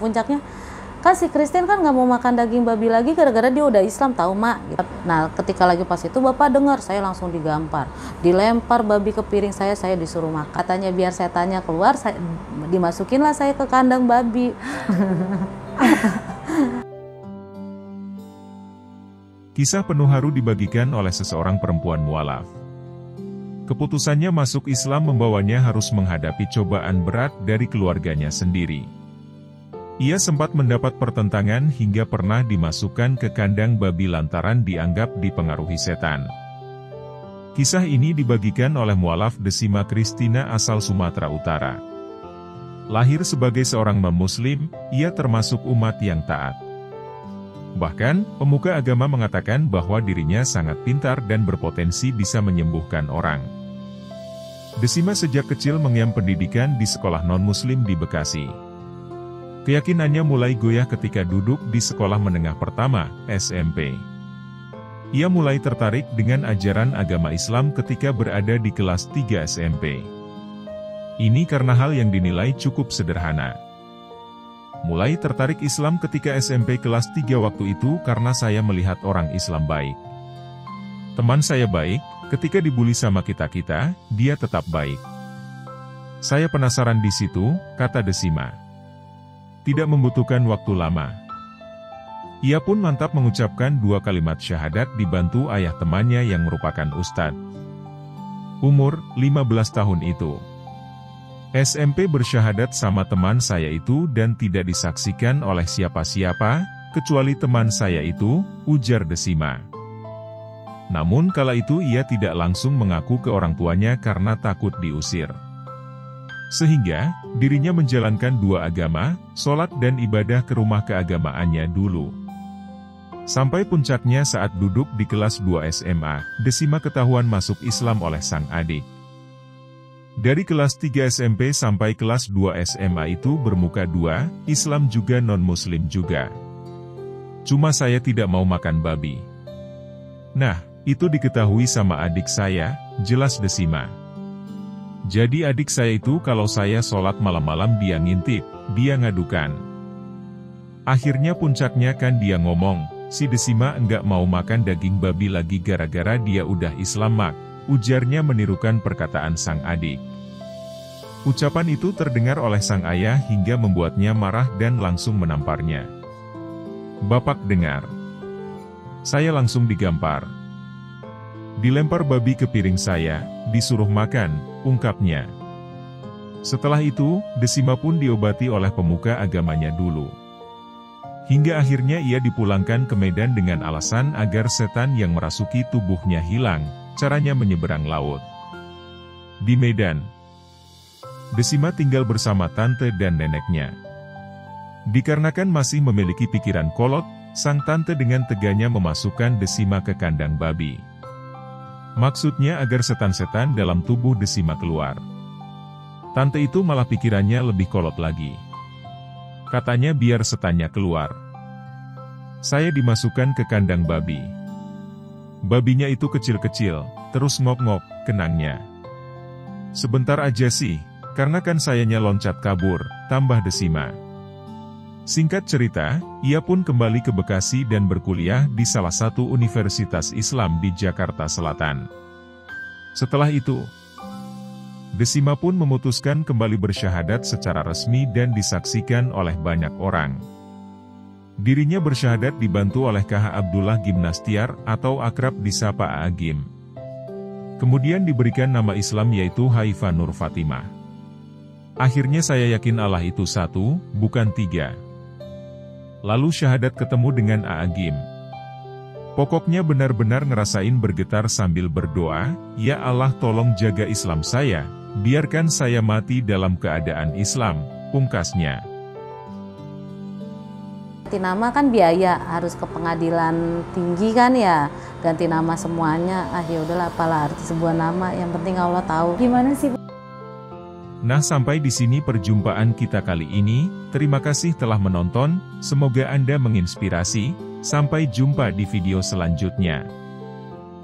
Puncaknya, kan si Christine kan nggak mau makan daging babi lagi gara-gara dia udah Islam tahu mak. Nah ketika lagi pas itu bapak dengar, saya langsung digampar, dilempar babi ke piring saya disuruh makan. Katanya biar setannya keluar, dimasukinlah saya ke kandang babi. Kisah penuh haru dibagikan oleh seseorang perempuan mualaf. Keputusannya masuk Islam membawanya harus menghadapi cobaan berat dari keluarganya sendiri. Ia sempat mendapat pertentangan hingga pernah dimasukkan ke kandang babi lantaran dianggap dipengaruhi setan. Kisah ini dibagikan oleh mualaf Desima Kristina asal Sumatera Utara. Lahir sebagai seorang non-muslim, ia termasuk umat yang taat. Bahkan, pemuka agama mengatakan bahwa dirinya sangat pintar dan berpotensi bisa menyembuhkan orang. Desima sejak kecil mengenyam pendidikan di sekolah non-muslim di Bekasi. Keyakinannya mulai goyah ketika duduk di sekolah menengah pertama, SMP. Ia mulai tertarik dengan ajaran agama Islam ketika berada di kelas 3 SMP. Ini karena hal yang dinilai cukup sederhana. Mulai tertarik Islam ketika SMP kelas 3 waktu itu karena saya melihat orang Islam baik. Teman saya baik, ketika dibully sama kita-kita, dia tetap baik. Saya penasaran di situ, kata Desima. Tidak membutuhkan waktu lama. Ia pun mantap mengucapkan 2 kalimat syahadat dibantu ayah temannya yang merupakan ustadz. Umur 15 tahun itu. SMP bersyahadat sama teman saya itu dan tidak disaksikan oleh siapa-siapa, kecuali teman saya itu, ujar Desima. Namun kala itu ia tidak langsung mengaku ke orang tuanya karena takut diusir. Sehingga, dirinya menjalankan 2 agama, sholat dan ibadah ke rumah keagamaannya dulu. Sampai puncaknya saat duduk di kelas 2 SMA, Desima ketahuan masuk Islam oleh sang adik. Dari kelas 3 SMP sampai kelas 2 SMA itu bermuka 2, Islam juga non-muslim juga. Cuma saya tidak mau makan babi. Nah, itu diketahui sama adik saya, jelas Desima. Jadi adik saya itu kalau saya sholat malam-malam dia ngintip, dia ngadukan. Akhirnya puncaknya kan dia ngomong, si Desima enggak mau makan daging babi lagi gara-gara dia udah Islam mak, ujarnya menirukan perkataan sang adik. Ucapan itu terdengar oleh sang ayah hingga membuatnya marah dan langsung menamparnya. Bapak dengar. Saya langsung digampar. Dilempar babi ke piring saya, disuruh makan, ungkapnya. Setelah itu, Desima pun diobati oleh pemuka agamanya dulu. Hingga akhirnya ia dipulangkan ke Medan dengan alasan agar setan yang merasuki tubuhnya hilang, caranya menyeberang laut. Di Medan, Desima tinggal bersama tante dan neneknya. Dikarenakan masih memiliki pikiran kolot, sang tante dengan teganya memasukkan Desima ke kandang babi. Maksudnya agar setan-setan dalam tubuh Desima keluar. Tante itu malah pikirannya lebih kolot lagi. Katanya biar setannya keluar. Saya dimasukkan ke kandang babi. Babinya itu kecil-kecil, terus ngok-ngok, kenangnya. Sebentar aja sih, karena kan sayanya loncat kabur, tambah Desima. Singkat cerita, ia pun kembali ke Bekasi dan berkuliah di salah satu universitas Islam di Jakarta Selatan. Setelah itu, Desima pun memutuskan kembali bersyahadat secara resmi dan disaksikan oleh banyak orang. Dirinya bersyahadat dibantu oleh KH Abdullah Gimnastiar atau akrab disapa Agim. Kemudian diberikan nama Islam yaitu Haifa Nur Fatimah. Akhirnya saya yakin Allah itu satu, bukan 3. Lalu syahadat ketemu dengan Agim. Pokoknya benar-benar ngerasain bergetar sambil berdoa, ya Allah tolong jaga Islam saya, biarkan saya mati dalam keadaan Islam, pungkasnya. Ganti nama kan biaya, harus ke pengadilan tinggi kan ya, ganti nama semuanya. Ya udahlah, apalah arti sebuah nama, yang penting Allah tahu. Gimana sih? Nah sampai di sini perjumpaan kita kali ini, terima kasih telah menonton, semoga Anda menginspirasi, sampai jumpa di video selanjutnya.